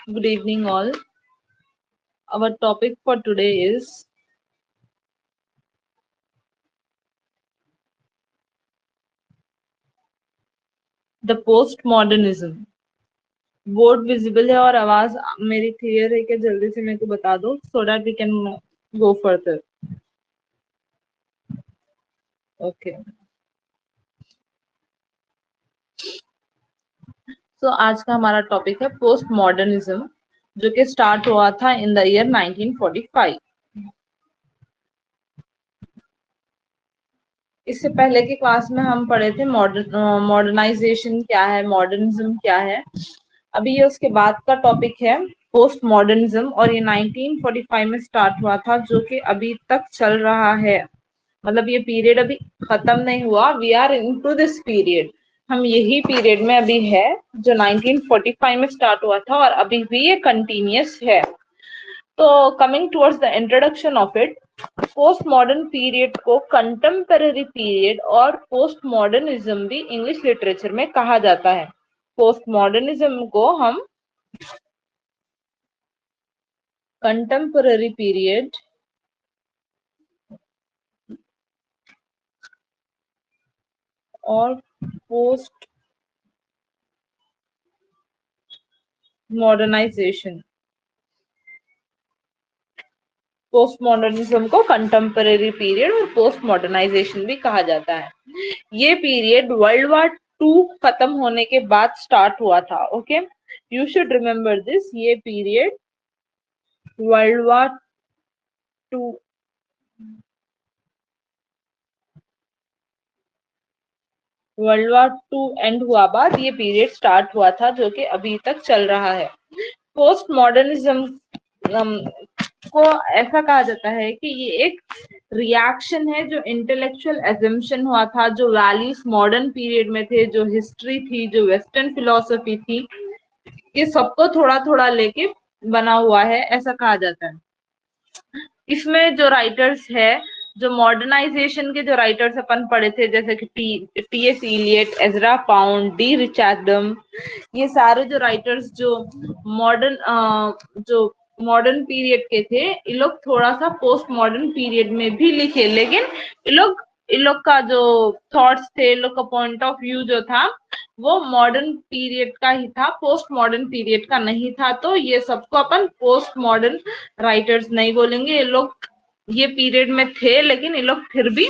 Good evening, all. Our topic for today is the postmodernism. Board visible है और आवाज मेरी क्लियर है क्या? जल्दी से मेरे को बता दो so that we can go further. Okay. So आज का हमारा टॉपिक है पोस्ट मॉडर्निज्म, जो कि स्टार्ट हुआ था इन द ईयर 1945. इससे पहले की क्लास में हम पढ़े थे मॉडर्नाइजेशन क्या है, मॉडर्निज्म क्या है. अभी ये उसके बाद का टॉपिक है पोस्ट मॉडर्निज्म, और ये 1945 में स्टार्ट हुआ था, जो कि अभी तक चल रहा है. मतलब ये पीरियड अभी खत्म नहीं हुआ. We are into this period. हम यही पीरियड में अभी है जो 1945 में स्टार्ट हुआ था और अभी भी ये कंटिन्यूस है. तो coming towards the introduction of it, post modern period को कंटेम्पररी पीरियड और पोस्ट मॉडर्निज्म भी इंग्लिश लिटरेचर में कहा जाता है. पोस्ट मॉडर्निज्म को हम कंटेम्पररी पीरियड और पोस्ट मॉडर्नाइजेशन, पोस्ट मॉडर्निज्म को कंटेम्पररी पीरियड और पोस्ट मॉडर्नाइजेशन भी कहा जाता है. ये पीरियड वर्ल्ड वॉर 2 खत्म होने के बाद स्टार्ट हुआ था. Okay, you should remember this. ये पीरियड वर्ल्ड वॉर 2 एंड हुआ बाद ये पीरियड स्टार्ट हुआ था, जो कि अभी तक चल रहा है. पोस्ट मॉडर्निज्म को ऐसा कहा जाता है कि ये एक रिएक्शन है जो इंटेलेक्चुअल एजम्पशन हुआ था, जो वैल्यूज मॉडर्न पीरियड में थे, जो हिस्ट्री थी, जो वेस्टर्न फिलोसफी थी, ये सबको थोड़ा थोड़ा लेके बना हुआ है, ऐसा कहा जाता है. इसमें जो राइटर्स है, जो मॉडर्नाइजेशन के जो राइटर्स अपन पढ़े थे, जैसे कि T S. Eliot, Ezra Pound, D Richardson, ये सारे जो राइटर्स जो मॉडर्न पीरियड के थे, ये लोग थोड़ा सा पोस्ट मॉडर्न पीरियड में भी लिखे, लेकिन इन लोग का जो थॉट्स थे, इन लोग का पॉइंट ऑफ व्यू जो था, वो मॉडर्न पीरियड का ही था, पोस्ट मॉडर्न पीरियड का नहीं था. तो ये सबको अपन पोस्ट मॉडर्न राइटर्स नहीं बोलेंगे. ये लोग ये पीरियड में थे, लेकिन ये लोग फिर भी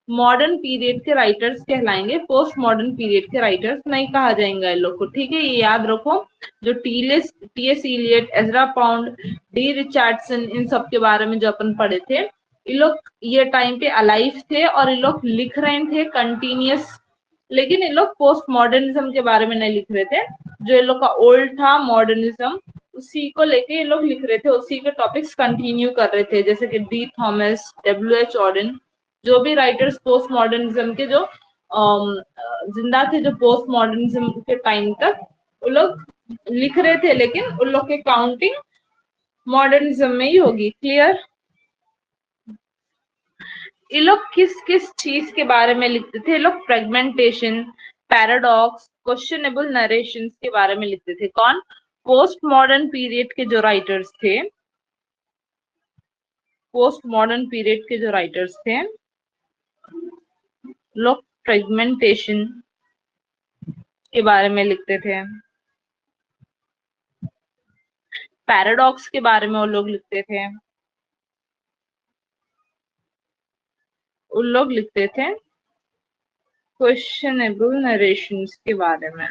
मॉडर्न पीरियड के राइटर्स कहलाएंगे, पोस्ट मॉडर्न पीरियड के राइटर्स नहीं कहा जाएंगे इन लोग को. ठीक है, ये याद रखो. जो T S. Eliot, Ezra Pound, D Richardson, इन सब के बारे में जो अपन पढ़े थे, ये लोग ये टाइम पे अलाइव थे और ये लोग लिख रहे थे कंटिन्यूस, लेकिन ये लोग पोस्ट मॉडर्निज्म के बारे में नहीं लिख रहे थे. जो ये लोग का ओल्ड था मॉडर्निज्म, उसी को लेके ये लोग लिख रहे थे, उसी के टॉपिक्स कंटिन्यू कर रहे थे, जैसे कि डी थॉमस, डब्ल्यू.एच. ऑर्डन, जो भी राइटर्स पोस्ट मॉडर्निज्म के जो जिंदा थे, जो पोस्ट मॉडर्निज्म के टाइम तक वो लोग लिख रहे थे, लेकिन उन लोग के काउंटिंग मॉडर्निज्म में ही होगी. क्लियर? ये लोग किस किस चीज के बारे में लिखते थे? ये लोग फ्रेगमेंटेशन, पैराडॉक्स, क्वेश्चनेबल नरेशंस के बारे में लिखते थे. कौन? पोस्ट मॉडर्न पीरियड के जो राइटर्स थे, पोस्ट मॉडर्न पीरियड के जो राइटर्स थे, लोग फ्रेगमेंटेशन के बारे में लिखते थे, पैराडॉक्स के बारे में वो लोग लिखते थे, उन लोग लिखते थे क्वेश्चनेबल नरेशंस के बारे में.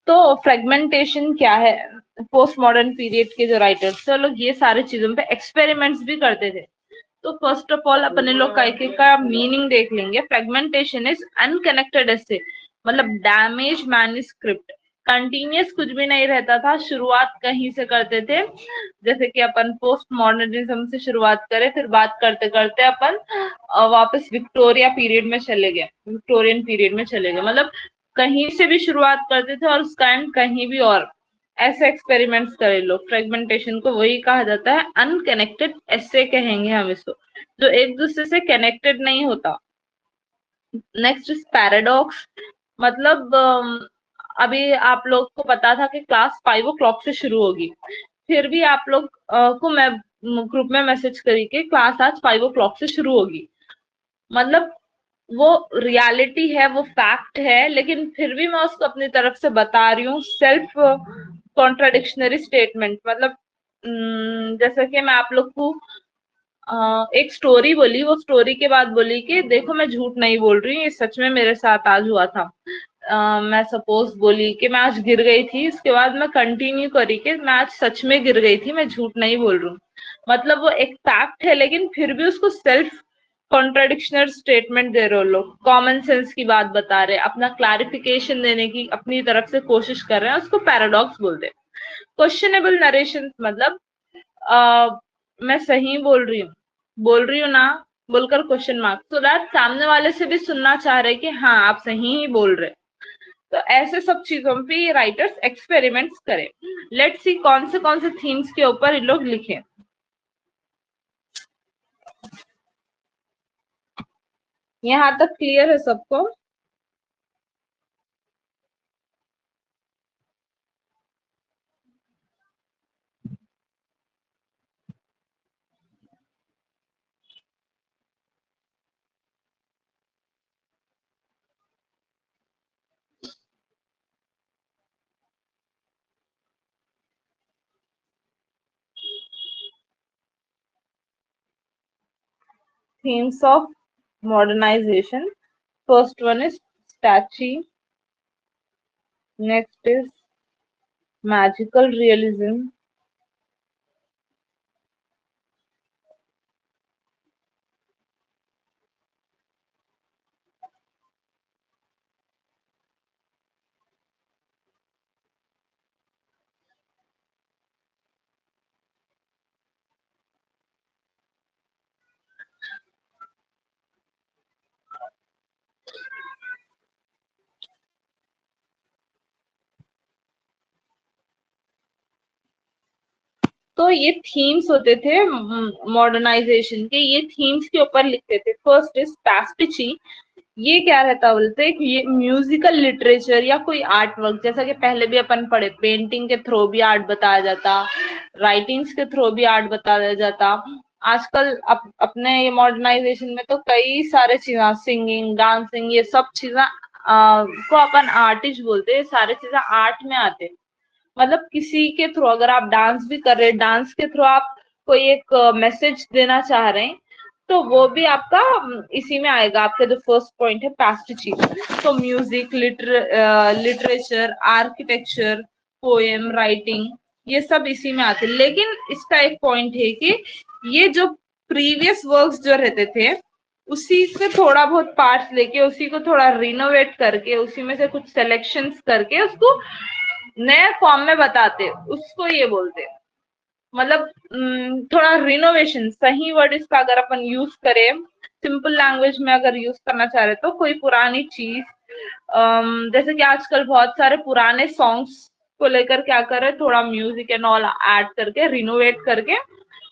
तो फ्रेगमेंटेशन क्या है? पोस्ट मॉडर्न पीरियड के जो राइटर्स थे, लोग ये सारे चीजों पे एक्सपेरिमेंट्स भी करते थे. तो फर्स्ट ऑफ ऑल अपने लोग का मीनिंग देख लेंगे. फ्रेगमेंटेशन इज अनकनेक्टेड एसे, मतलब डैमेज मैन्युस्क्रिप्ट. कंटिन्यूस कुछ भी नहीं रहता था, शुरुआत कहीं से करते थे. जैसे कि अपन पोस्ट मॉडर्निज्म से शुरुआत करें, फिर बात करते करते अपन वापस विक्टोरिया पीरियड में चले गए, विक्टोरियन पीरियड में चले गए. मतलब कहीं से भी शुरुआत करते थे और उसका एंड कहीं भी, और ऐसे एक्सपेरिमेंट्स करे लोग. फ्रेगमेंटेशन को वही कहा जाता है अनकनेक्टेड ऐसे कहेंगे हम इसको, जो एक दूसरे से कनेक्टेड नहीं होता. Next is paradox. मतलब अभी आप लोग को पता था कि क्लास 5 o'clock से शुरू होगी, फिर भी आप लोग को मैं ग्रुप में मैसेज करी कि क्लास आज 5 o'clock से शुरू होगी। मतलब वो रियलिटी है, वो फैक्ट है, लेकिन फिर भी मैं उसको अपनी तरफ से बता रही हूँ। सेल्फ कॉन्ट्राडिक्शनरी स्टेटमेंट, मतलब जैसे कि मैं आप लोग को एक स्टोरी बोली, वो स्टोरी के बाद बोली कि देखो मैं झूठ नहीं बोल रही हूँ, ये सच में मेरे साथ आज हुआ था। मैं सपोज बोली कि मैं आज गिर गई थी, इसके बाद मैं कंटिन्यू करी कि मैं आज सच में गिर गई थी, मैं झूठ नहीं बोल रही हूँ। मतलब वो एक फैक्ट है, लेकिन फिर भी उसको सेल्फ कॉन्ट्राडिक्शनल स्टेटमेंट दे रहे हो लोग, कॉमन सेंस की बात बता रहे, अपना क्लैरिफिकेशन देने की अपनी तरफ से कोशिश कर रहे हैं, उसको पैराडॉक्स बोलते हैं। क्वेश्चनेबल नरेशन मतलब मैं सही बोल रही हूँ ना, बोलकर क्वेश्चन मार्क, तो दैट सामने वाले से भी सुनना चाह रहे कि हाँ आप सही ही बोल रहे। तो ऐसे सब चीजों पे राइटर्स एक्सपेरिमेंट्स करें। लेट्स सी कौन से थीम्स के ऊपर ये लोग लिखे। यहाँ तक क्लियर है सबको? Themes of modernization. First one is statuy. Next is magical realism. तो ये थीम्स होते थे मॉडर्नाइजेशन के, ये थीम्स के ऊपर लिखते थे। First is pastiche. ये क्या रहता बोलते हैं, ये म्यूजिकल लिटरेचर या कोई आर्ट वर्क, जैसा कि पहले भी अपन पढ़े, पेंटिंग के थ्रू भी आर्ट बताया जाता, राइटिंग्स के थ्रू भी आर्ट बताया जाता। आजकल अपने ये मॉडर्नाइजेशन में तो कई सारे चीजें, सिंगिंग, डांसिंग, ये सब चीजें को अपन आर्टिस्ट बोलते हैं, सारे चीजें आर्ट में आते। मतलब किसी के थ्रू अगर आप डांस भी कर रहे हैं, डांस के थ्रू आप कोई एक मैसेज देना चाह रहे हैं, तो वो भी आपका इसी में आएगा। आपका जो फर्स्ट पॉइंट है पैस्टिची, तो music, literature, architecture, poem, writing, ये सब इसी में आते। लेकिन इसका एक पॉइंट है कि ये जो प्रीवियस वर्क्स जो रहते थे, उसी से थोड़ा बहुत पार्ट्स लेके, उसी को थोड़ा रिनोवेट करके, उसी में से कुछ सिलेक्शंस करके उसको नए फॉर्म में बताते, उसको ये बोलते। मतलब थोड़ा रिनोवेशन सही वर्ड इसका अगर अपन यूज करें, सिंपल लैंग्वेज में अगर यूज करना चाह रहे तो कोई पुरानी चीज, जैसे कि आजकल बहुत सारे पुराने सॉन्ग्स को लेकर क्या कर रहे, थोड़ा म्यूजिक एंड ऑल ऐड करके, रिनोवेट करके,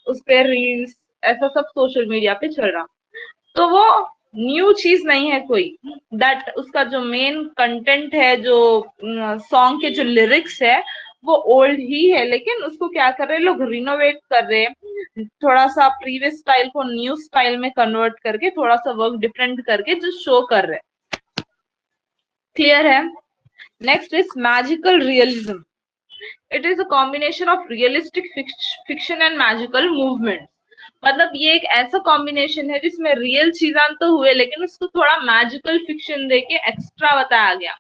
उस पे रील्स, ऐसा सब सोशल मीडिया पे चल रहा। तो वो न्यू चीज नहीं है कोई, दैट उसका जो मेन कंटेंट है, जो सॉन्ग के जो लिरिक्स है, वो ओल्ड ही है, लेकिन उसको क्या कर रहे हैं लोग, रिनोवेट कर रहे हैं, थोड़ा सा प्रीवियस स्टाइल को न्यू स्टाइल में कन्वर्ट करके, थोड़ा सा वर्क डिफरेंट करके जो शो कर रहे हैं। क्लियर है? Next is magical realism. It is a combination of realistic fiction and magical movement. मतलब ये एक ऐसा कॉम्बिनेशन है जिसमें रियल चीजें तो हुए, लेकिन उसको थोड़ा मैजिकल फिक्शन देके एक्स्ट्रा बताया गया।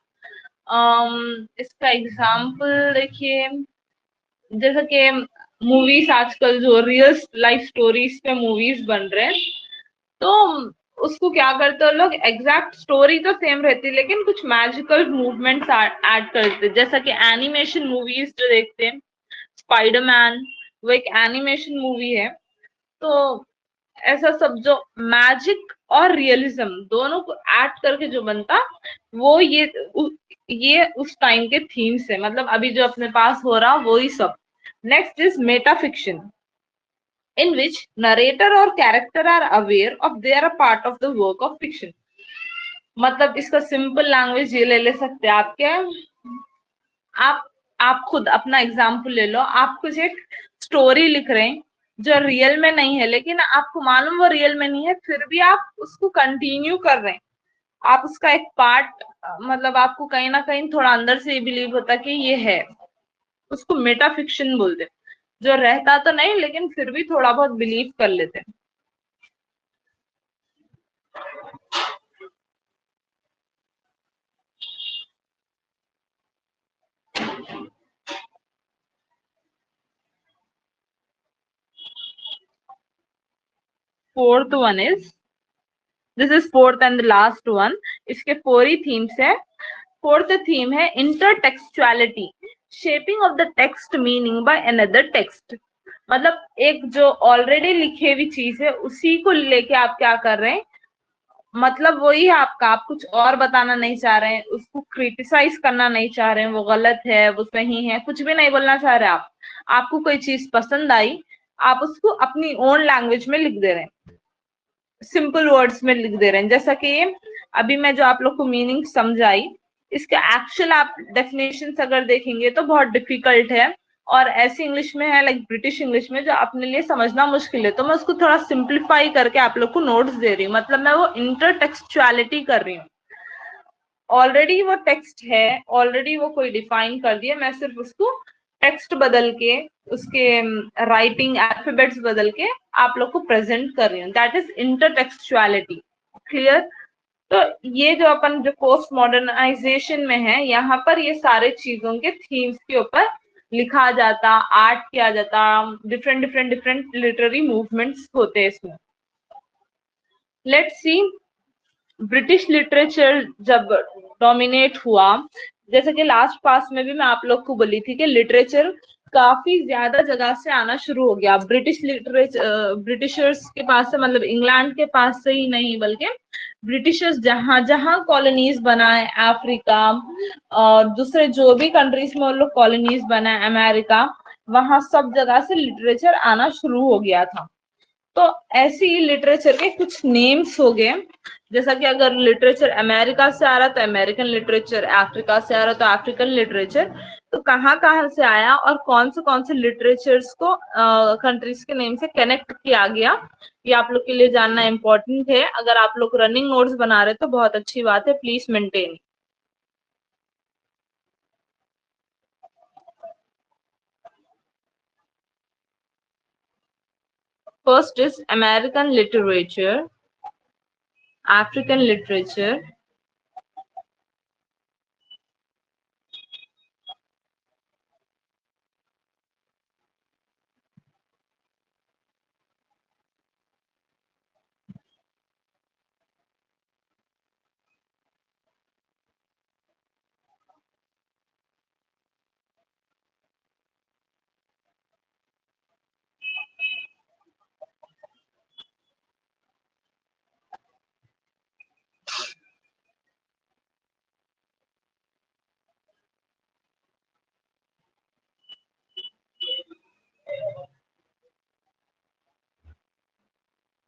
इसका एग्जाम्पल देखिए, जैसे कि मूवीज, आजकल जो रियल लाइफ स्टोरीज पे मूवीज बन रहे हैं, तो उसको क्या करते हो लोग, एग्जैक्ट स्टोरी तो सेम रहती है, लेकिन कुछ मैजिकल मूवमेंट्स ऐड करते हैं। जैसा कि एनिमेशन मूवीज जो देखते हैं, स्पाइडरमैन, वो एक एनिमेशन मूवी है। तो ऐसा सब जो मैजिक और रियलिज्म दोनों को ऐड करके जो बनता, वो ये उस टाइम के थीम्स है, मतलब अभी जो अपने पास हो रहा वो ही सब। Next is metafiction, in which narrator or character are aware of they are a part of the work of fiction। मतलब इसका सिंपल लैंग्वेज ये ले सकते हैं आपके, आप खुद अपना एग्जाम्पल ले लो, आप कुछ एक स्टोरी लिख रहे हैं जो रियल में नहीं है, लेकिन आपको मालूम वो रियल में नहीं है, फिर भी आप उसको कंटिन्यू कर रहे हैं, आप उसका एक पार्ट, मतलब आपको कहीं ना कहीं थोड़ा अंदर से बिलीव होता कि ये है, उसको मेटाफिक्शन बोलते हैं, जो रहता तो नहीं लेकिन फिर भी थोड़ा बहुत बिलीव कर लेते हैं। Fourth one is, this is fourth and last one, इसके फोर ही थीम्स है। फोर्थ थीम है intertextuality, shaping of the text meaning by another text. मतलब एक जो ऑलरेडी लिखी हुई चीज है उसी को लेके आप क्या कर रहे हैं, मतलब वही है आपका, आप कुछ और बताना नहीं चाह रहे हैं, उसको क्रिटिसाइज करना नहीं चाह रहे हैं, वो गलत है वो सही है, कुछ भी नहीं बोलना चाह रहे आप। आपको कोई चीज पसंद आई, आप उसको अपनी ओन लैंग्वेज में लिख दे रहे हैं, सिंपल वर्ड्स में लिख दे रहे हैं। जैसा कि अभी मैं जो आप लोग को मीनिंग समझाई, इसका एक्चुअल आप डेफिनेशन अगर देखेंगे तो बहुत डिफिकल्ट है, और ऐसी इंग्लिश में है लाइक ब्रिटिश इंग्लिश में जो अपने लिए समझना मुश्किल है, तो मैं उसको थोड़ा सिंप्लीफाई करके आप लोग को नोट्स दे रही हूँ, मतलब मैं वो इंटरटेक्सचुअलिटी कर रही हूँ। ऑलरेडी वो टेक्स्ट है, ऑलरेडी वो कोई डिफाइन कर दिया, मैं सिर्फ उसको टेक्स्ट बदल के, उसके राइटिंग अल्फाबेट्स बदल के आप लोग को प्रेजेंट कर रही हूँ, दैट इज इंटरटेक्सचुअलिटी। क्लियर? तो ये जो अपन जो पोस्ट मॉडर्नाइजेशन में है, यहाँ पर ये सारे चीजों के थीम्स के ऊपर लिखा जाता, आर्ट किया जाता, डिफरेंट लिटरेरी मूवमेंट्स होते हैं इसमें। लेट्स सी, ब्रिटिश लिटरेचर जब डोमिनेट हुआ, जैसे कि लास्ट पास में भी मैं आप लोग को बोली थी कि लिटरेचर काफी ज्यादा जगह से आना शुरू हो गया। ब्रिटिश लिटरेचर ब्रिटिशर्स के पास से, मतलब इंग्लैंड के पास से ही नहीं बल्कि ब्रिटिशर्स जहां जहां कॉलोनीज बनाए, अफ्रीका और दूसरे जो भी कंट्रीज में उन लोग कॉलोनीज बनाए, अमेरिका, वहां सब जगह से लिटरेचर आना शुरू हो गया था। तो ऐसे ही लिटरेचर के कुछ नेम्स हो गए, जैसा कि अगर लिटरेचर अमेरिका से आ रहा तो अमेरिकन लिटरेचर, अफ्रीका से आ रहा तो अफ्रीकन लिटरेचर। तो कहाँ कहाँ से आया और कौन से लिटरेचर्स को कंट्रीज के नेम से कनेक्ट किया गया, ये आप लोग के लिए जानना इम्पोर्टेंट है। अगर आप लोग रनिंग नोट्स बना रहे तो बहुत अच्छी बात है, please maintain. First is American literature, African literature,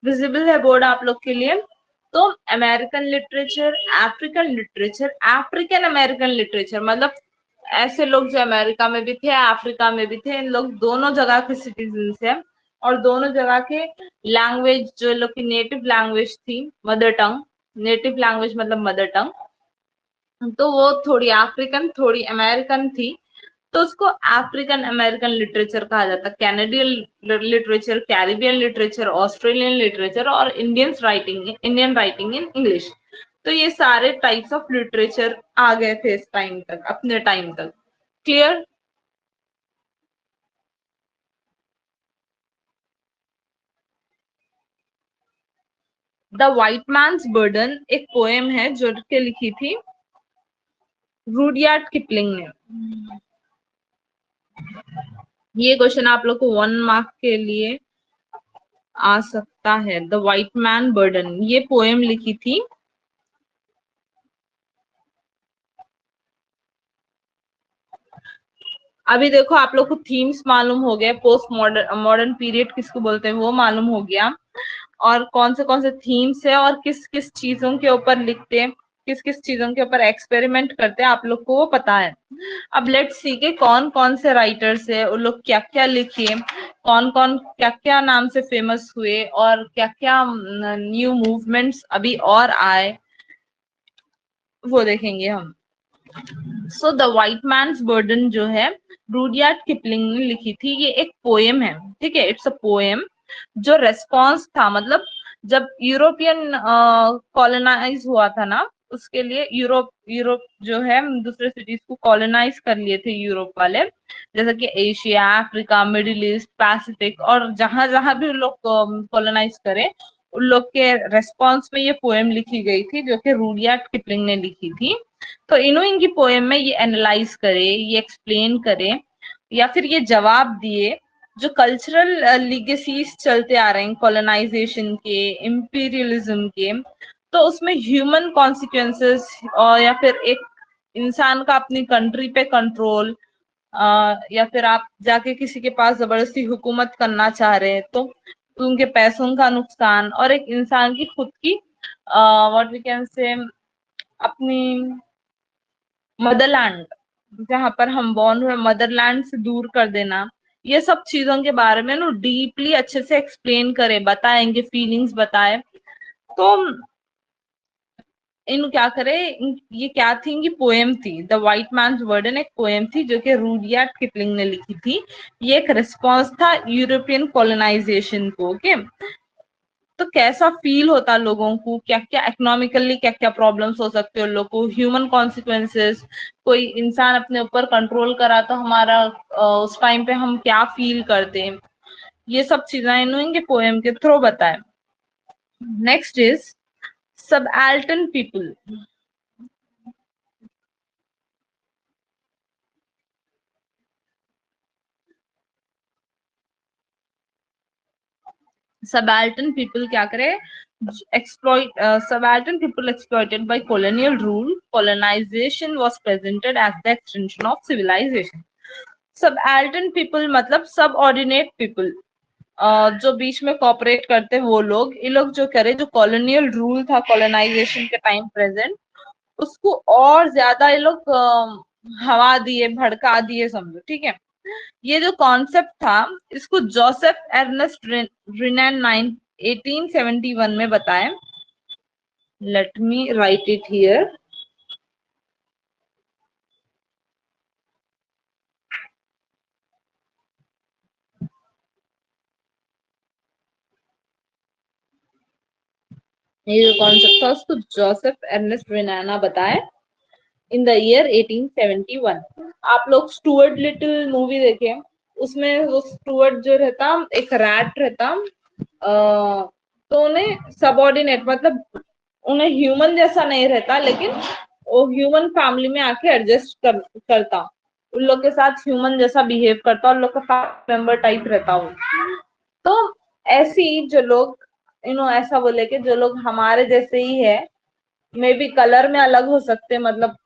visible है बोर्ड आप लोग के लिए। तो American literature, African literature, African American literature, मतलब ऐसे लोग जो अमेरिका में भी थे, अफ्रीका में भी थे, इन लोग दोनों जगह के सिटीजन्स हैं, और दोनों जगह के लैंग्वेज, जो लोग की नेटिव लैंग्वेज थी, मदर टंग, नेटिव लैंग्वेज मतलब मदर टंग, तो वो थोड़ी अफ्रीकन थोड़ी अमेरिकन थी, तो उसको अफ्रीकन अमेरिकन लिटरेचर कहा जाता है। Canadian literature, Caribbean literature, Australian literature और इंडियन राइटिंग इन इंग्लिश। तो ये सारे टाइप्स ऑफ लिटरेचर आ गए थे इस टाइम तक, अपने टाइम तक। Clear? The white man's burden एक पोएम है जो के लिखी थी रूडयार्ड किपलिंग ने। ये क्वेश्चन आप लोग को 1 मार्क के लिए आ सकता है। द वाइट मैन बर्डन ये पोएम लिखी थी। अभी देखो आप लोग को थीम्स मालूम हो गए, पोस्ट मॉडर्न मॉडर्न पीरियड किसको बोलते हैं वो मालूम हो गया, और कौन से थीम्स है और किस किस चीजों के ऊपर लिखते हैं। किस किस चीजों के ऊपर एक्सपेरिमेंट करते हैं, आप लोग को वो पता है। अब लेट्स सी के कौन कौन से राइटर्स है, उन लोग क्या क्या लिखे, कौन कौन क्या क्या नाम से फेमस हुए, और क्या क्या न्यू मूवमेंट्स अभी और आए, वो देखेंगे हम। So the white man's burden जो है रूडयार्ड किपलिंग ने लिखी थी, ये एक पोएम है, ठीक है, इट्स अ पोएम जो रेस्पॉन्स था, मतलब जब यूरोपियन कॉलोनाइज हुआ था ना, उसके लिए यूरोप यूरोप जो है दूसरे सिटीज को कॉलोनाइज कर लिए थे यूरोप वाले, जैसे कि Asia, Africa, middle east, Pacific, और जहां जहां भी लोग कॉलोनाइज करे उन लोग के रेस्पॉन्स में ये पोएम लिखी गई थी, जो कि रूडयार्ड किपलिंग ने लिखी थी। तो इन्हों इनकी पोएम में ये एनालाइज करे, ये एक्सप्लेन करे, या फिर ये जवाब दिए जो कल्चरल लीगेसीज चलते आ रहे हैं कॉलोनाइजेशन के, इंपीरियलिज्म के, तो उसमें ह्यूमन कॉन्सिक्वेंसेस, और या फिर एक इंसान का अपनी कंट्री पे कंट्रोल, या फिर आप जाके किसी के पास जबरदस्ती हुकूमत करना चाह रहे हैं तो उनके पैसों का नुकसान, और एक इंसान की खुद की व्हाट वी कैन से अपनी मदरलैंड, जहां पर हम बॉर्न हुए, मदरलैंड से दूर कर देना, ये सब चीजों के बारे में ना डीपली अच्छे से एक्सप्लेन करे, बताएंगे, फीलिंग्स बताए। तो इन क्या करे, ये क्या थी, इनकी पोएम थी, द वाइट मैन्स बर्डन एक पोएम थी जो कि रूडयार्ड किपलिंग ने लिखी थी। ये एक रिस्पॉन्स था यूरोपियन कॉलोनाइजेशन को। ओके, तो कैसा फील होता लोगों को, क्या क्या इकोनॉमिकली क्या क्या प्रॉब्लम्स हो सकते हैं लोगों को, ह्यूमन कॉन्सिक्वेंसेस, कोई इंसान अपने ऊपर कंट्रोल करा तो हमारा उस टाइम पे हम क्या फील करते हैं, ये सब चीजें इनके पोएम के थ्रू बताए। Next is subaltern people. Subaltern people क्या करे, subaltern people exploited by colonial rule. Colonization was presented as the extension of civilization. Subaltern people मतलब subordinate people, जो बीच में कॉपरेट करते हैं वो लोग, ये लोग जो करे, जो कॉलोनियल रूल था कॉलोनाइजेशन के टाइम प्रेजेंट, उसको और ज्यादा ये लोग हवा दिए, भड़का दिए समझो, ठीक है। ये जो कॉन्सेप्ट था, इसको जोसेफ एर्नेस्ट रिनैन 1871 में बताएं। Late me right it here. ये जो कॉन्सेप्ट था उसको जोसेफ एर्नेस्ट रिनाना बताएं इन द ईयर 1871। आप लोग स्टुअर्ट लिटिल मूवी देखे, उसमें वो स्टुअर्ट जो रहता, एक रैट रहता, तो उन्हें सबऑर्डिनेट मतलब उन्हें ह्यूमन जैसा नहीं रहता, लेकिन वो ह्यूमन फैमिली में आके एडजस्ट करता, उन लोग के साथ ह्यूमन जैसा बिहेव करता, उन लोग का फैमिली मेंबर टाइप रहता वो। तो ऐसी जो लोग ऐसा बोले कि जो लोग हमारे जैसे ही है, मे बी कलर में अलग हो सकते, मतलब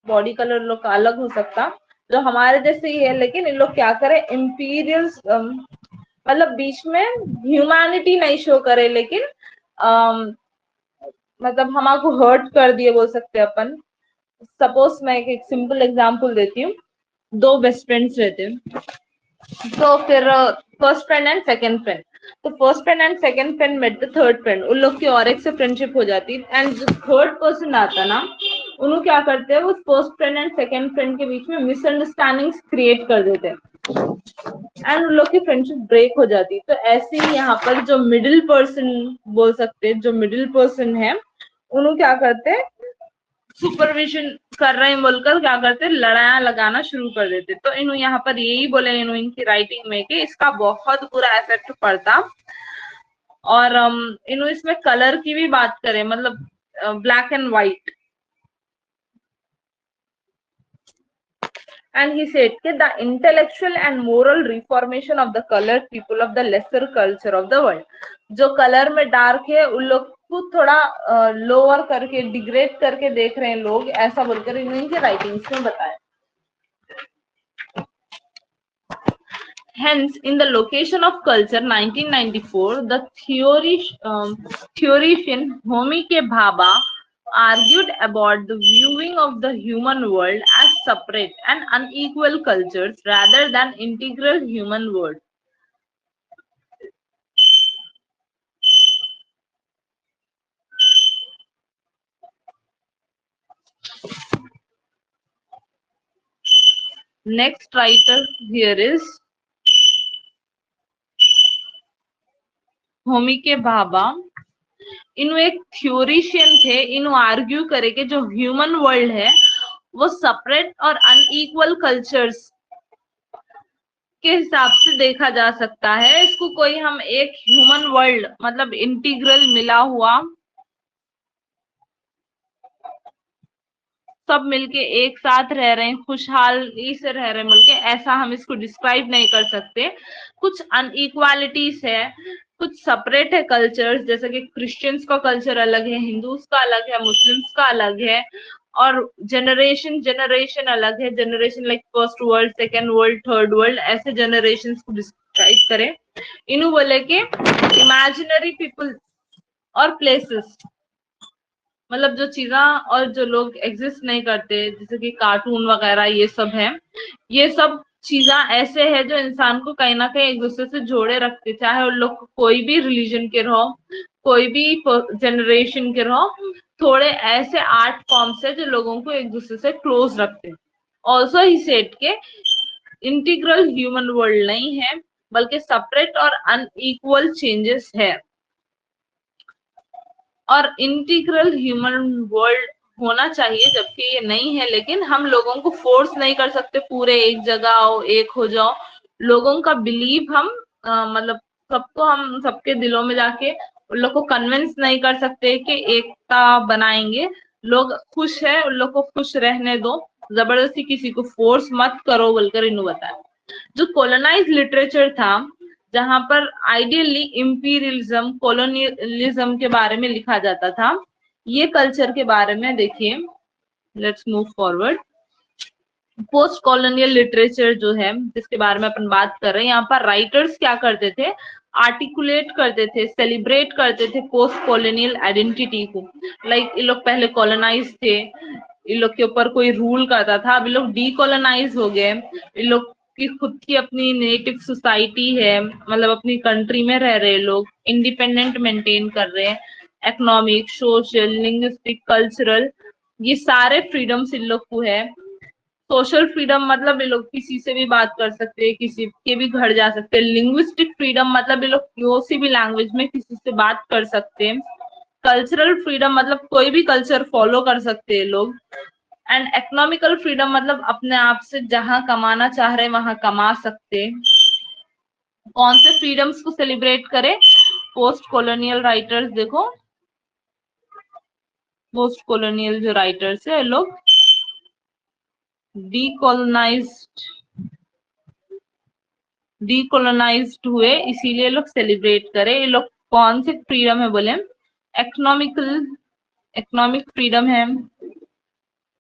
बॉडी कलर लोग का अलग हो सकता, जो हमारे जैसे ही है, लेकिन इन लोग क्या करे, इंपीरियल मतलब बीच में ह्यूमैनिटी नहीं शो करे, लेकिन मतलब हमारे हर्ट कर दिए बोल सकते हैं अपन। सपोज मैं एक सिंपल एग्जांपल देती हूँ। दो बेस्ट फ्रेंड्स रहते हैं, तो फिर first friend and second friend, तो first friend and second friend met the third friend, उन लोग की और एक से फ्रेंडशिप हो जाती है, एंड जो थर्ड पर्सन आता ना, उन्होंने क्या करते हैं, वो first friend and second friend के बीच में मिसअंडरस्टैंडिंग्स क्रिएट कर देते हैं, एंड उन लोग की फ्रेंडशिप ब्रेक हो जाती है। तो ऐसे ही यहाँ पर जो मिडिल पर्सन बोल सकते हैं, जो मिडिल पर्सन है, उन्होंने क्या करते हैं, सुपरविजन कर रहे हैं बोलकर क्या करते, लड़ाया लगाना शुरू कर देते। तो इन्हों यहाँ पर यही बोले इनकी राइटिंग में कि इसका बहुत बुरा इफेक्ट पड़ता। और इन्हों इसमें कलर की भी बात करें, मतलब black and white, and he said that the intellectual and moral reformation of the colored people of the lesser culture of the world, जो कलर में डार्क है उन लोग को थोड़ा लोअर करके, डिग्रेड करके देख रहे हैं लोग, ऐसा बोलकर इनकी राइटिंग्स में बताया। Hence, in the location of culture 1994, the theorician Homi K. Bhabha argued about the viewing of the human world as separate and unequal cultures rather than integral human world. Next writer here is Homi के भाभा। इन्हों एक थ्योरिशियन थे, इन्हों argue करे कि जो human world है वो सेपरेट और अनइक्वल कल्चर्स के हिसाब से देखा जा सकता है। इसको कोई हम एक ह्यूमन वर्ल्ड मतलब इंटीग्रल मिला हुआ सब मिलके एक साथ रह रहे हैं, खुशहाली से रह रहे हैं मिलके, ऐसा हम इसको डिस्क्राइब नहीं कर सकते। कुछ अनइक्वालिटीज है, कुछ सेपरेट है कल्चर्स, जैसे कि क्रिश्चियंस का कल्चर अलग है, हिंदूज का अलग है, मुस्लिम्स का अलग है, और जनरेशन जनरेशन अलग है। Generation like first world, second world, third world, ऐसे जनरेशन को डिस्क्राइब करें। इन्हों बोले कि इमेजिनरी पीपल और प्लेसेस, मतलब जो चीजा और जो लोग एग्जिस्ट नहीं करते, जैसे कि कार्टून वगैरह ये सब है, ये सब चीजा ऐसे है जो इंसान को कहीं ना कहीं एक दूसरे से जोड़े रखते, चाहे उन लोग कोई भी रिलीजन के रहो, कोई भी जनरेशन के रहो। थोड़े ऐसे आर्ट फॉर्म्स है जो लोगों को एक दूसरे से क्लोज रखते। ऑल्सो ही सेड के इंटीग्रल ह्यूमन वर्ल्ड नहीं है, बल्कि सेपरेट और अनइक्वल चेंजेस है। और इंटीग्रल ह्यूमन वर्ल्ड होना चाहिए, जबकि ये नहीं है। लेकिन हम लोगों को फोर्स नहीं कर सकते पूरे एक जगह आओ, एक हो जाओ। लोगों का बिलीव हम मतलब सबको हम सबके दिलों में जाके उन लोग को कन्विंस नहीं कर सकते कि एकता बनाएंगे। लोग खुश है, उन लोग को खुश रहने दो, जबरदस्ती किसी को फोर्स मत करो बोलकर इन्हों बताया। जो कॉलोनाइज लिटरेचर था, जहां पर आइडियली इंपीरियलिज्म, कॉलोनियलिज्म के बारे में लिखा जाता था, ये कल्चर के बारे में देखिए। Let's move forward. Post colonial literature जो है, जिसके बारे में अपन बात कर रहे हैं, यहाँ पर राइटर्स क्या करते थे, आर्टिकुलेट करते थे, सेलिब्रेट करते थे पोस्ट कॉलोनियल आइडेंटिटी को। लाइक ये लोग पहले कॉलोनाइज थे, इन लोग के ऊपर कोई रूल करता था, अब ये लोग डीकोलोनाइज हो गए, इन लोग की खुद की अपनी नेटिव सोसाइटी है, मतलब अपनी कंट्री में रह रहे लोग, इंडिपेंडेंट मेंटेन कर रहे हैं। इकोनॉमिक, सोशल, लिंग्विस्टिक, कल्चरल, ये सारे फ्रीडम्स इन लोग को है। सोशल फ्रीडम मतलब ये लोग किसी से भी बात कर सकते हैं, किसी के भी घर जा सकते हैं। लिंग्विस्टिक फ्रीडम मतलब ये लोग किसी भी लैंग्वेज में किसी से बात कर सकते हैं। कल्चरल फ्रीडम मतलब कोई भी कल्चर फॉलो कर सकते हैं लोग। एंड इकोनॉमिकल फ्रीडम मतलब अपने आप से जहां कमाना चाह रहे वहां कमा सकते। कौन से फ्रीडम्स को सेलिब्रेट करें पोस्ट कॉलोनियल राइटर्स? देखो, पोस्ट कॉलोनियल जो राइटर्स है लोग डीकोलोनाइज्ड हुए, इसीलिए लोग सेलिब्रेट करें। ये लोग कौन से फ्रीडम है बोले? इकोनॉमिक फ्रीडम है,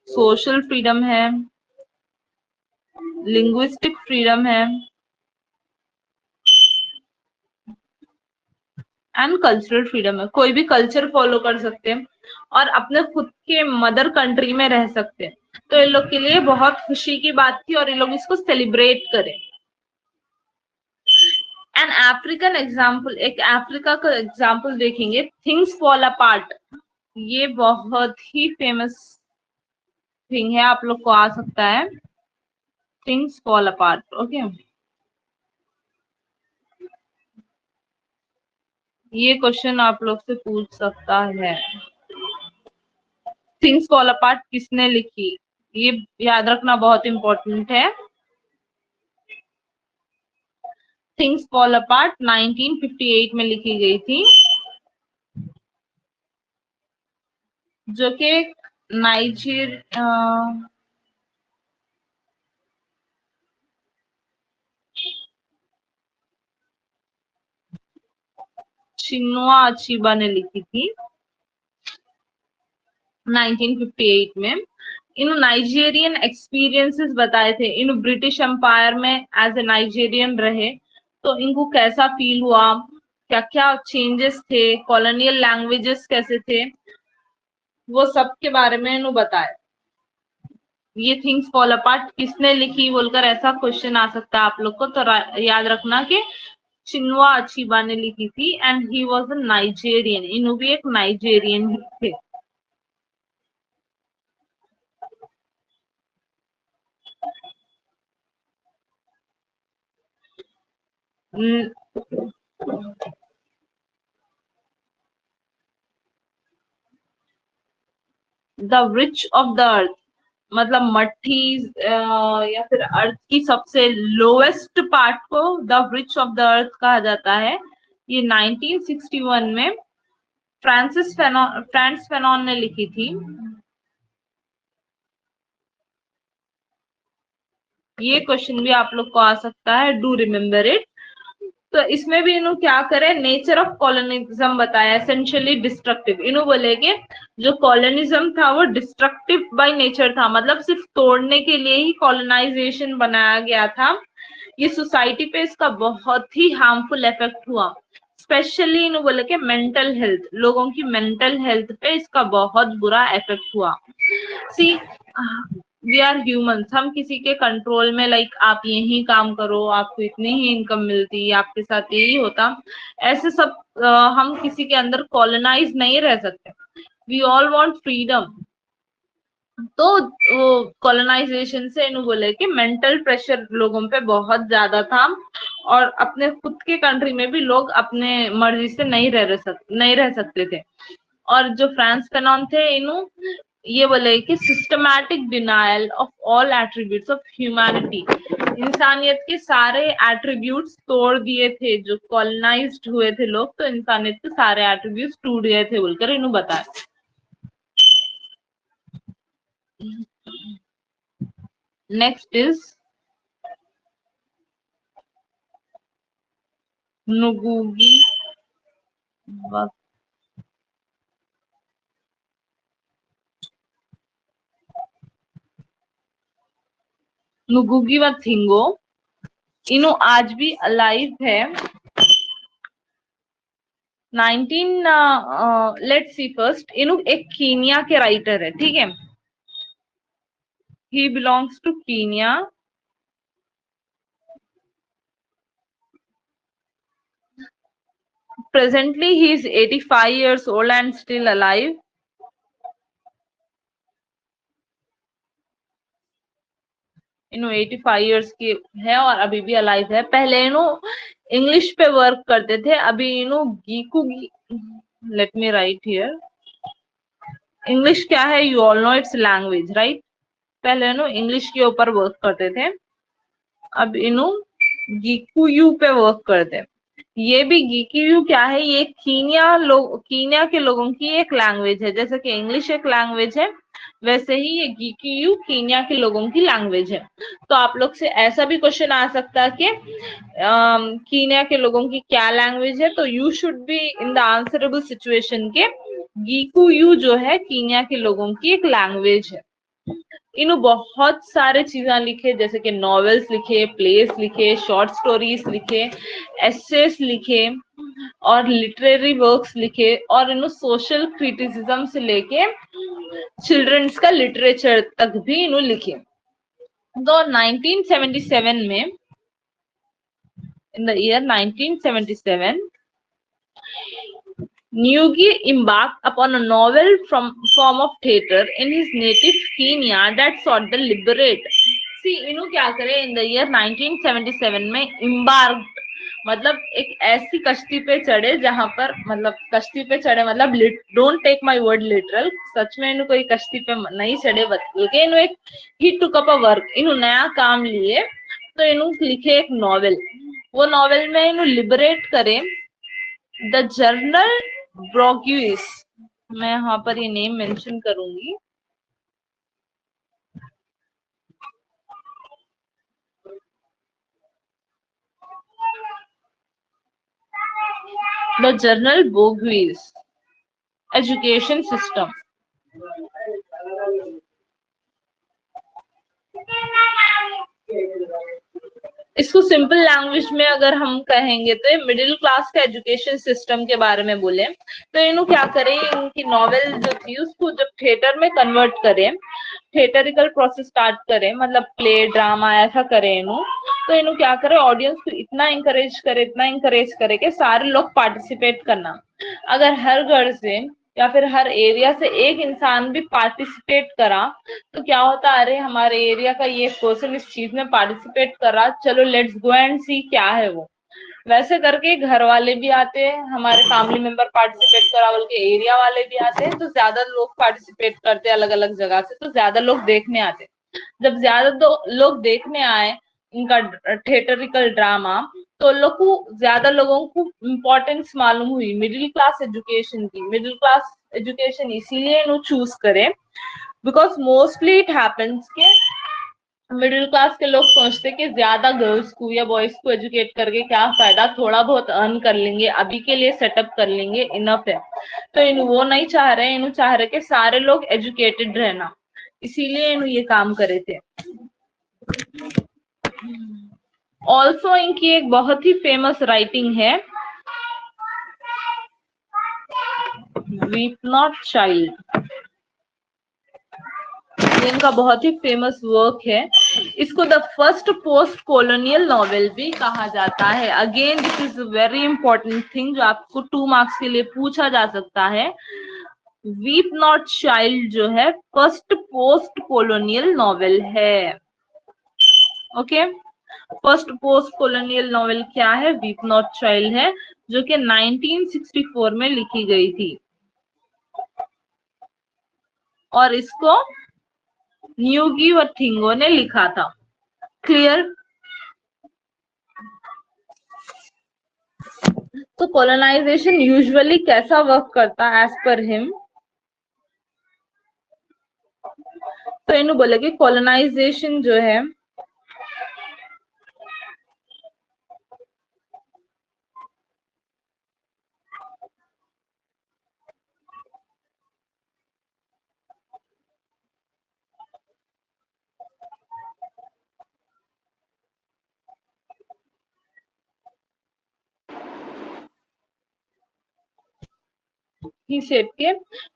सोशल फ्रीडम है, लिंग्विस्टिक फ्रीडम है, एंड कल्चरल फ्रीडम है। कोई भी कल्चर फॉलो कर सकते हैं और अपने खुद के मदर कंट्री में रह सकते हैं। तो इन लोग के लिए बहुत खुशी की बात थी और ये लोग इसको सेलिब्रेट करें। एन अफ्रीकन एग्जाम्पल, एक अफ्रीका का एग्जाम्पल देखेंगे, थिंग्स फॉल अपार्ट। ये बहुत ही फेमस थिंग है, आप लोग को आ सकता है, थिंग्स फॉल अपार्ट। ओके, ये क्वेश्चन आप लोग से पूछ सकता है, थिंग्स फॉल अपार्ट किसने लिखी? ये याद रखना बहुत इंपॉर्टेंट है। थिंग्स फॉल अपार्ट 1958 में लिखी गई थी, जो कि चिनुआ अचीबा ने लिखी थी 1958 में। इन नाइजीरियन एक्सपीरियंसेस बताए थे, इन ब्रिटिश एम्पायर में एज ए नाइजीरियन रहे, तो इनको कैसा फील हुआ, क्या क्या चेंजेस थे, कॉलोनियल लैंग्वेजेस कैसे थे, वो सब के बारे में इन्हों बताया। ये थिंग्स फॉल अपार्ट किसने लिखी बोलकर ऐसा क्वेश्चन आ सकता है आप लोग को, तो याद रखना कि चिनुआ अचीबा ने लिखी थी and he was a Nigerian. इन्हों भी एक नाइजेरियन ही थे। The rich of the earth मतलब मट्टी या फिर अर्थ की सबसे लोएस्ट पार्ट को the rich of the earth कहा जाता है। ये 1961 में फ्रांस फैनॉन ने लिखी थी। ये क्वेश्चन भी आप लोग को आ सकता है, डू रिमेम्बर इट। तो इसमें भी इन्हों क्या करे, नेचर ऑफ कॉलोनिज्म बताया, एसेंशियली डिस्ट्रक्टिव। इन्हों बोलेगे जो कॉलोनिज्म था वो डिस्ट्रक्टिव बाय नेचर था, मतलब सिर्फ तोड़ने के लिए ही कॉलोनाइजेशन बनाया गया था। ये सोसाइटी पे इसका बहुत ही हार्मफुल इफेक्ट हुआ, स्पेशली इन्हों बोले कि मेंटल हेल्थ, लोगों की मेंटल हेल्थ पे इसका बहुत बुरा इफेक्ट हुआ। सी वी आर ह्यूमंस, हम किसी के कंट्रोल में, लाइक आप यही काम करो, आपको इतनी ही इनकम मिलती, आपके साथ यही होता, ऐसे सब हम किसी के अंदर कॉलोनाइज नहीं रह सकते। We all want freedom. तो वो कॉलोनाइजेशन से इन्हों बोले कि मेंटल प्रेशर लोगों पे बहुत ज्यादा था, और अपने खुद के कंट्री में भी लोग अपने मर्जी से नहीं रह सकते थे। और जो फ्रांस फैनॉन थे, इन्हों ये बोले कि systematic denial of all attributes of humanity, इंसानियत के सारे एट्रीब्यूट्स तोड़ दिए थे। जो कॉलोनाइज्ड हुए थे लोग, तो इंसानियत के सारे एट्रीब्यूट्स टूट गए थे बोलकर इन्हों बताया। नेक्स्ट इज नुगुगी व नुगुगी व थिंगो। इन्हों आज भी अलाइव है। 19 लेट्स सी फर्स्ट, इन्हों एक कीनिया के राइटर है, ठीक है। He belongs to Kenya. Presently he is 85 years old and still alive. इन्हों 85 इयर्स की है और अभी भी अलाइव है। पहले इन्हों इंग्लिश पे वर्क करते थे, अभी इन्हों गीकू, let me write here. English क्या है, you all know it's language, right. पहले इन्हों इंग्लिश के ऊपर वर्क करते थे, अब इन्हों गीकू यू पे वर्क करते हैं। ये भी गीकू क्या है, ये कीनिया के लोगों की एक लैंग्वेज है। जैसे कि इंग्लिश एक लैंग्वेज है, वैसे ही ये गीकू कीनिया के लोगों की लैंग्वेज है। तो आप लोग से ऐसा भी क्वेश्चन आ सकता है कि कीनिया के लोगों की क्या लैंग्वेज है, तो you should be in the answerable situation के गीकू जो है कीनिया के लोगों की एक लैंग्वेज है। इन्हों बहुत सारे चीजें लिखे, जैसे कि नॉवेल्स लिखे, प्लेस लिखे, शॉर्ट स्टोरीज लिखे, एसेस लिखे और लिटरेरी वर्क्स लिखे, और इन्हों सोशल क्रिटिसिज्म से लेके चिल्ड्रंस का लिटरेचर तक भी इन्हों लिखे। तो 1977 में, in the year 1977, Ngugi embarked upon a novel form of theatre in his native Kenya that sought to liberate. See, इन्हों क्या करे, in the year 1977 में embarked मतलब एक ऐसी कश्ती पे चढ़े जहां पर, मतलब कश्ती पे चढ़े मतलब don't take my word literal, सच में इन्हों कोई कश्ती पे नहीं चढ़े, बल्कि इन्हों एक ही टुक अप अ वर्क, इन्हों नया काम लिए। तो इन्हों लिखे एक नॉवेल, वो नॉवेल में इन्हों लिबरेट करे द जर्नल ब्रोग्यूस। मैं यहाँ पर ये नेम मेंशन करूंगी। The journal bogus education system. इसको सिंपल लैंग्वेज में अगर हम कहेंगे तो मिडिल क्लास के एजुकेशन सिस्टम के बारे में बोले तो इन्हों क्या करे, इनकी नॉवेल जो थी उसको जब थिएटर में कन्वर्ट करे, थिएटरिकल प्रोसेस स्टार्ट करे, मतलब प्ले ड्रामा ऐसा करे इन्हों, तो इन्हों क्या करे, ऑडियंस को इतना इंकरेज करे कि सारे लोग पार्टिसिपेट करना। अगर हर घर से या फिर हर एरिया से एक इंसान भी पार्टिसिपेट करा तो क्या होता, अरे हमारे एरिया का ये पर्सन इस चीज में पार्टिसिपेट कर रहा, चलो लेट्स गो एंड सी क्या है वो। वैसे करके घर वाले भी आते हैं, हमारे फैमिली मेंबर पार्टिसिपेट करा बोल के एरिया वाले भी आते हैं, तो ज्यादा लोग पार्टिसिपेट करते हैं अलग अलग जगह से, तो ज्यादा लोग देखने आते हैं। जब ज्यादा लोग देखने आए इनका थिएटरिकल ड्रामा, तो ज्यादा लोगों को इम्पोर्टेंस मालूम हुई मिडिल क्लास एजुकेशन की। मिडिल क्लास एजुकेशन इसीलिए इन्हों चूज करे बिकॉज मोस्टली इट हैपेंस के मिडिल क्लास के लोग सोचते कि ज्यादा गर्ल्स को या बॉयज को एजुकेट करके क्या फायदा, थोड़ा बहुत अर्न कर लेंगे, अभी के लिए सेटअप कर लेंगे, इनफ है। तो इन वो नहीं चाह रहे, इन चाह रहे कि सारे लोग एजुकेटेड रहना, इसीलिए इन ये काम करे थे। ऑल्सो इनकी एक बहुत ही फेमस राइटिंग है वीप नॉट चाइल्ड, इनका बहुत ही फेमस वर्क है। इसको the first post colonial novel भी कहा जाता है। Again this is very important thing जो आपको 2 मार्क्स के लिए पूछा जा सकता है। वीप नॉट चाइल्ड जो है फर्स्ट पोस्ट कॉलोनियल नॉवेल है। Okay, first post colonial novel क्या है, वीप नॉट चाइल्ड है, जो कि 1964 में लिखी गई थी और इसको न्यूगी व थिंगो ने लिखा था। क्लियर? तो कॉलोनाइजेशन यूजुअली कैसा वर्क करता है एज पर हिम, तो इन्हों बोले कि कॉलोनाइजेशन जो है ही सेट के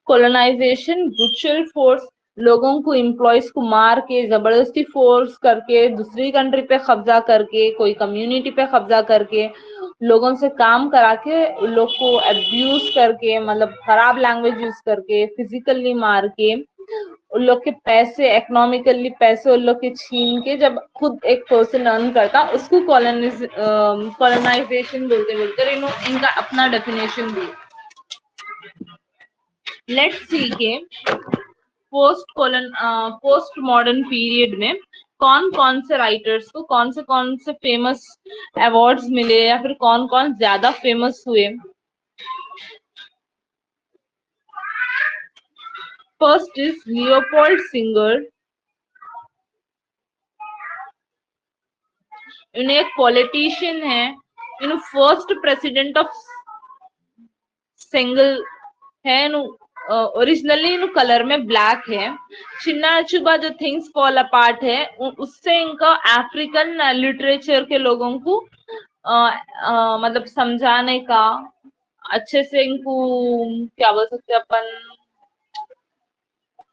कॉलोनाइजेशन ब्रूचल फोर्स, लोगों को एम्प्लॉयज को मार के जबरदस्ती फोर्स करके दूसरी कंट्री पे कब्जा करके, कोई कम्युनिटी पे कब्जा करके, लोगों से काम करा के, लोग को अब्यूज करके, मतलब खराब लैंग्वेज यूज करके, फिजिकली मार के, उन लोग के पैसे, इकोनॉमिकली पैसे उन लोग के छीन के, जब खुद एक पर्सन अर्न करता उसको कॉलोनाइजेशन बोलते इनका अपना डेफिनेशन भी। लेट्स सी के पोस्ट मॉडर्न पीरियड में कौन कौन से राइटर्स को कौन से फेमस अवार्ड्स मिले या फिर कौन कौन ज्यादा फेमस हुए। फर्स्ट इज लियोपोल्ड सिंगर, इन्हें एक पॉलिटिशियन है, इन्हें फर्स्ट प्रेसिडेंट ऑफ सिंगल है, ओरिजिनली इन कलर में ब्लैक है। चिन्ना अचुबा जो थिंग्स फॉल अपार्ट है उससे इनका अफ्रीकन लिटरेचर के लोगों को मतलब समझाने का, अच्छे से इनको क्या बोल सकते हैं अपन,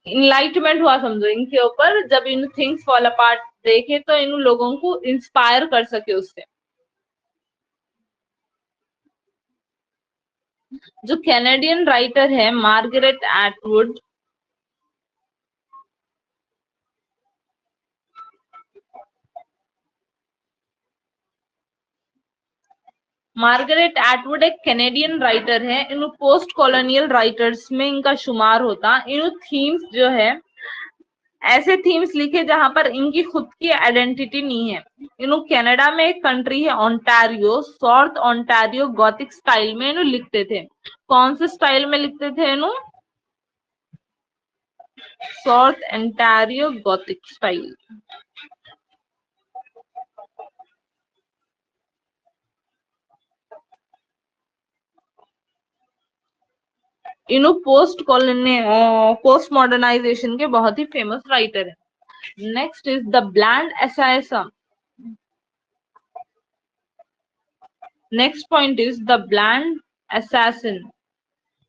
इनलाइटमेंट हुआ समझो इनके ऊपर, जब इन थिंग्स फॉल अपार्ट देखे तो इन लोगों को इंस्पायर कर सके उससे। जो कैनेडियन राइटर है मार्गरेट एटवुड, मार्गरेट एटवुड एक कैनेडियन राइटर है, इन पोस्ट कॉलोनियल राइटर्स में इनका शुमार होता। इन थीम्स जो है ऐसे थीम्स लिखे जहां पर इनकी खुद की आइडेंटिटी नहीं है। इन कनाडा में एक कंट्री है Ontario, south Ontario Gothic style में इन लिखते थे। कौन से स्टाइल में लिखते थे इन? South Ontario Gothic style. इनो पोस्ट मॉडर्नाइजेशन के बहुत ही फेमस राइटर है। Next is the blind assassin, next point is the blind assassin.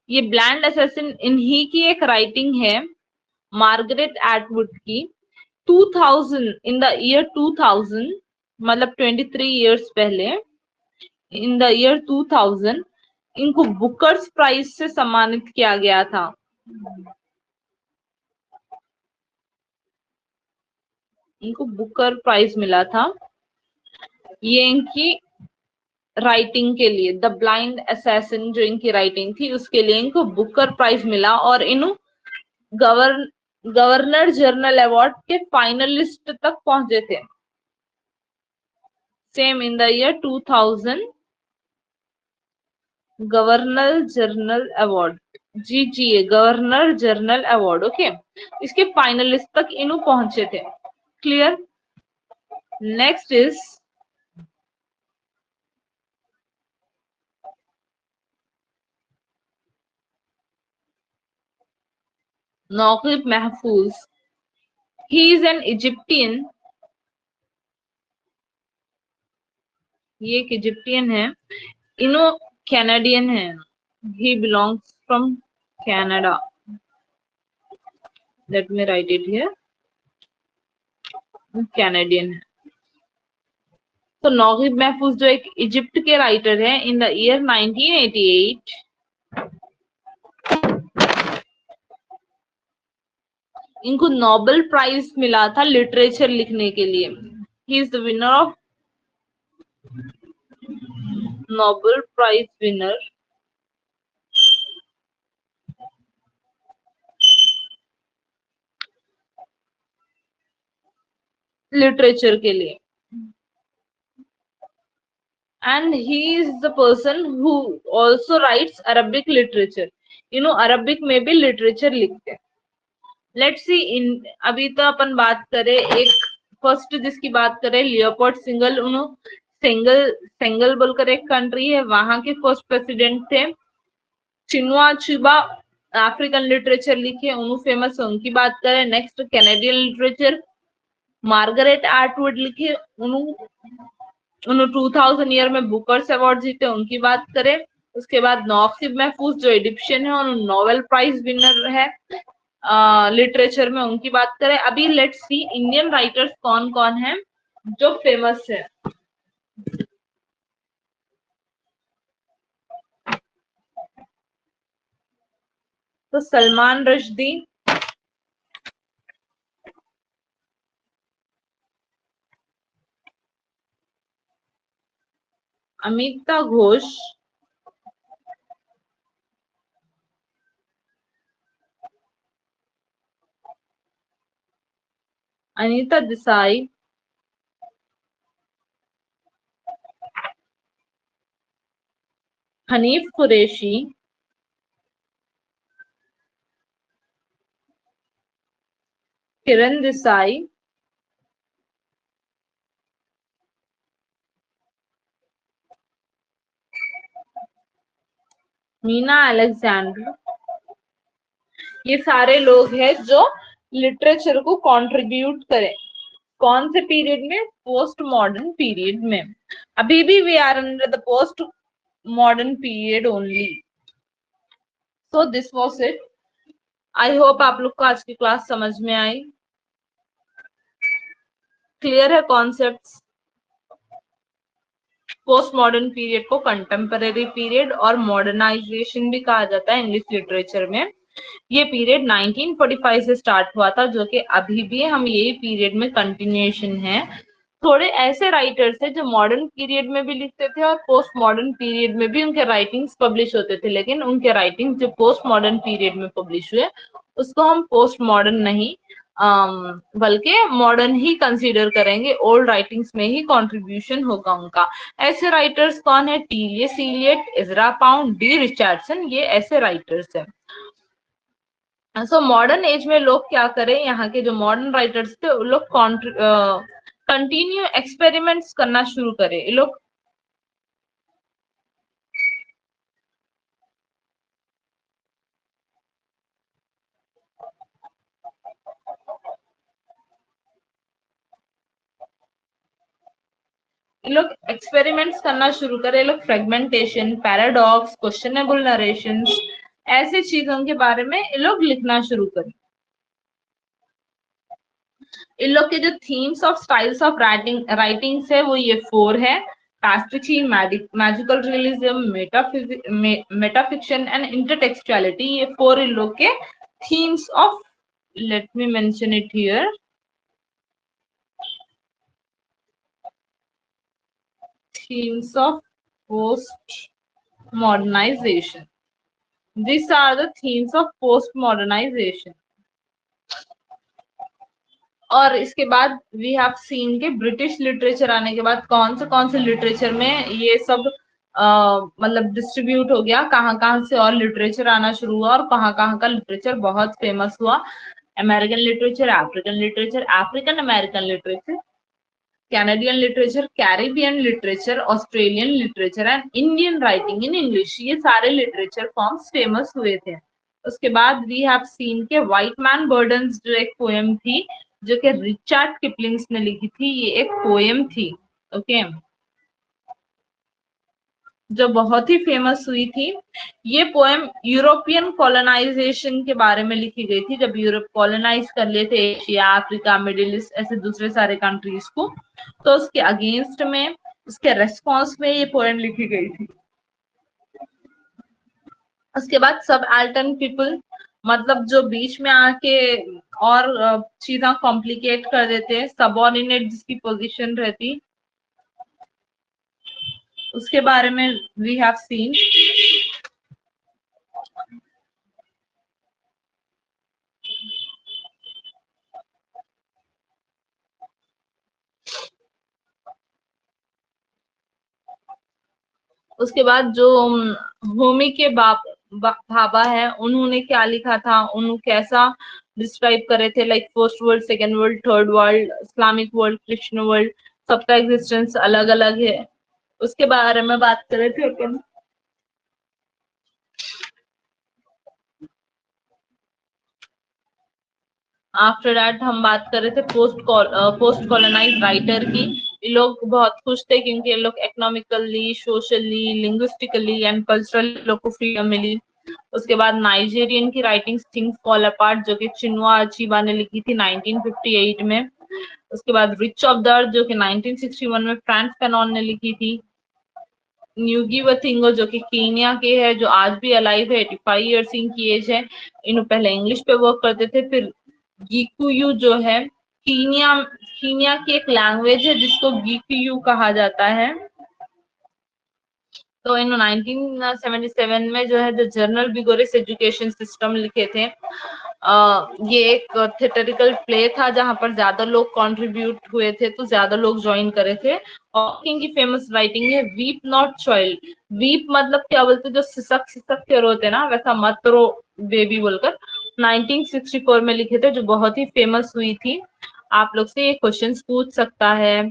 ये ब्लैंड असैसिन इन्हीं की एक राइटिंग है, मार्गरेट एटवुड की। 2000, इन द ईयर 2000, मतलब 23 इयर्स पहले, इन द ईयर 2000 इनको बुकर्स प्राइज से सम्मानित किया गया था। इनको बुकर प्राइज मिला था, ये इनकी राइटिंग के लिए, द ब्लाइंड असैसिन जो इनकी राइटिंग थी उसके लिए इनको बुकर प्राइज मिला, और इन्हों गवर्नर जनरल अवार्ड के फाइनलिस्ट तक पहुंचे थे। Same in the year 2000 governor general award, GGA, governor general award, okay, इसके फाइनलिस्ट तक इन्हों पहुंचे थे। क्लियर? नेक्स्ट इज नौकीब महफूज। ही इज एन इजिप्टियन, ये एक इजिप्टियन है, इनो कैनेडियन है, he belongs from Canada, late me right it here, Canadian है। तो नौकीब महफूज जो एक इजिप्ट के राइटर है, इन द ईयर 1988 इनको नोबेल प्राइज मिला था लिटरेचर लिखने के लिए। He is the winner of Nobel prize winner literature के लिए, and he is the person who also writes Arabic literature. Arabic में भी लिटरेचर लिखते हैं। लेट्स सी इन, अभी तो अपन बात करें एक फर्स्ट जिसकी बात करें, लियोपोल्ड सेंगल। सेंगल बोलकर एक कंट्री है, वहां के फर्स्ट प्रेसिडेंट थे। चिनुआ अचुबा अफ्रीकन लिटरेचर लिखे, उन्होंने फेमस है, उनकी बात करें। Next Canadian literature, Margaret Atwood लिखे, उन्होंने 2000 ईयर में बुकर्स अवार्ड जीते, उनकी बात करें। उसके बाद नौकीब महफूज जो इजिप्शियन है और नोबेल प्राइज विनर है लिटरेचर में, उनकी बात करें। अभी लेट्स सी इंडियन राइटर्स कौन कौन है जो फेमस है। तो सलमान रश्दी, अमिता घोष, अनीता देसाई, हनीफ कुरैशी, किरण देसाई, मीना अलेक्जेंडर, ये सारे लोग हैं जो लिटरेचर को कंट्रीब्यूट करें। कौन से पीरियड में? पोस्ट मॉडर्न पीरियड में। अभी भी we are under the post modern period only. So this was it. I hope आप लोग को आज की क्लास समझ में आई, क्लियर है कॉन्सेप्ट्स। पोस्ट मॉडर्न पीरियड को कंटेम्पररी पीरियड और मॉडर्नाइजेशन भी कहा जाता है इंग्लिश लिटरेचर में। ये पीरियड 1945 से स्टार्ट हुआ था, जो कि अभी भी हम यही पीरियड में कंटिन्यूएशन है। थोड़े ऐसे राइटर्स थे जो मॉडर्न पीरियड में भी लिखते थे और पोस्ट मॉडर्न पीरियड में भी उनके राइटिंग्स पब्लिश होते थे, लेकिन उनके राइटिंग्स जो पोस्ट मॉडर्न पीरियड में पब्लिश हुए उसको हम पोस्ट मॉडर्न नहीं बल्कि मॉडर्न ही कंसीडर करेंगे। ओल्ड राइटिंग्स में ही कंट्रीब्यूशन होगा उनका। ऐसे राइटर्स कौन है? टीलियस इलियट, इजरा पाउंड, डी रिचर्डसन, ये ऐसे राइटर्स हैं। सो मॉडर्न एज में लोग क्या करें, यहाँ के जो मॉडर्न राइटर्स थे वो लोग कंटिन्यू एक्सपेरिमेंट्स करना शुरू करे। ये लोग एक्सपेरिमेंट्स करना शुरू करे लोग, फ्रेगमेंटेशन, पैराडॉक्स, क्वेश्चनेबल नरेशंस, ऐसी चीजों के बारे में ये लोग लिखना शुरू करें। इन लोग के जो themes of styles of writings है वो ये 4 है: पैस्ट्रिची, मैजिकल रियलिज्म, मेटाफिक्शन एंड इंटरटेक्सचुअलिटी। ये 4 इन लोग के themes of, let me mention it here, themes of post modernization. These are the themes of post modernization. और इसके बाद वी हैव सीन के ब्रिटिश लिटरेचर आने के बाद कौन से लिटरेचर में ये सब मतलब डिस्ट्रीब्यूट हो गया, कहाँ से और लिटरेचर आना शुरू हुआ और कहाँ का लिटरेचर बहुत फेमस हुआ। American literature, African American literature, Canadian literature, Caribbean literature, Australian literature and Indian writing in English, ये सारे लिटरेचर फॉर्म्स फेमस हुए थे। उसके बाद वी हैव सीन के व्हाइट मैन बर्डन्स, जो एक पोएम थी जो कि रिचर्ड किपलिंग्स ने लिखी थी, ये एक पोएम थी, ओके, जो बहुत ही फेमस हुई थी। ये पोएम यूरोपियन कॉलोनाइजेशन के बारे में लिखी गई थी, जब यूरोप कॉलोनाइज कर लिए थे एशिया, अफ्रीका, मिडिल ईस्ट, ऐसे दूसरे सारे कंट्रीज को, तो उसके अगेंस्ट में, उसके रेस्पॉन्स में ये पोएम लिखी गई थी। उसके बाद सब एल्टन पीपल, मतलब जो बीच में आके और चीजें कॉम्प्लिकेट कर देते हैं, सबऑर्डिनेट जिसकी पोजीशन रहती, उसके बारे में वी हैव सीन। उसके बाद जो होमी के भाभा है, उन्होंने क्या लिखा था, उन्होंने कैसा डिस्क्राइब करे थे, like first world, second world, third world, Islamic world, Christian world, सबका एग्जिस्टेंस अलग अलग है, उसके बारे में बात कर रहे थे अपन। आफ्टर दैट हम बात कर रहे थे पोस्ट कॉलोनाइज राइटर की। ये लोग बहुत खुश थे क्योंकि ये लोग economically, socially, linguistically and culturally लोग को फ्रीडम मिली। उसके बाद नाइजेरियन की राइटिंग्स, थिंग्स फॉल अपार्ट, जो कि चिनुआ अचीबा ने लिखी थी 1958 में। उसके बाद रिच ऑफ द अर्थ, जो कि 1961 में फ्रांस फैनॉन ने लिखी थी। न्यूगी व थिंगो, जो कि कीनिया के है, जो आज भी अलाइव है, 85 ईयर्स इनकी एज है। इन पहले इंग्लिश पे वर्क करते थे। फिर गीकुयू जो है, कीनिया की एक लैंग्वेज है जिसको गीकुयू कहा जाता है। तो इन 1977 में जो है द जर्नल बिगोरिस एजुकेशन सिस्टम लिखे थे। ये एक थिएटरिकल प्ले था जहां पर ज्यादा लोग कंट्रीब्यूट हुए थे, तो ज्यादा लोग ज्वाइन करे थे। और इनकी फेमस राइटिंग है वीप नॉट चाइल्ड। वीप मतलब क्या बोलते, जो सिसक सिसक के रोते ना, वैसा मत रो बेबी बोलकर 1964 में लिखे थे, जो बहुत ही फेमस हुई थी। आप लोग से ये क्वेश्चन पूछ सकता है।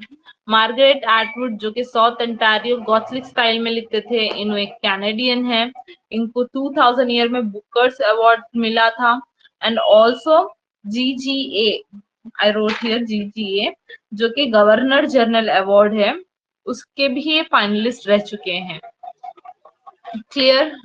मार्गरेट एटवुड, जो कि साउथ अंटारियो गॉथिक स्टाइल में लिखते थे, इन्हों एक कैनेडियन है। इनको 2000 ईयर में बुकर्स अवार्ड मिला था। And also GGA, I wrote here GGA, जो कि गवर्नर जनरल अवार्ड है, उसके भी ये फाइनलिस्ट रह चुके हैं। क्लियर?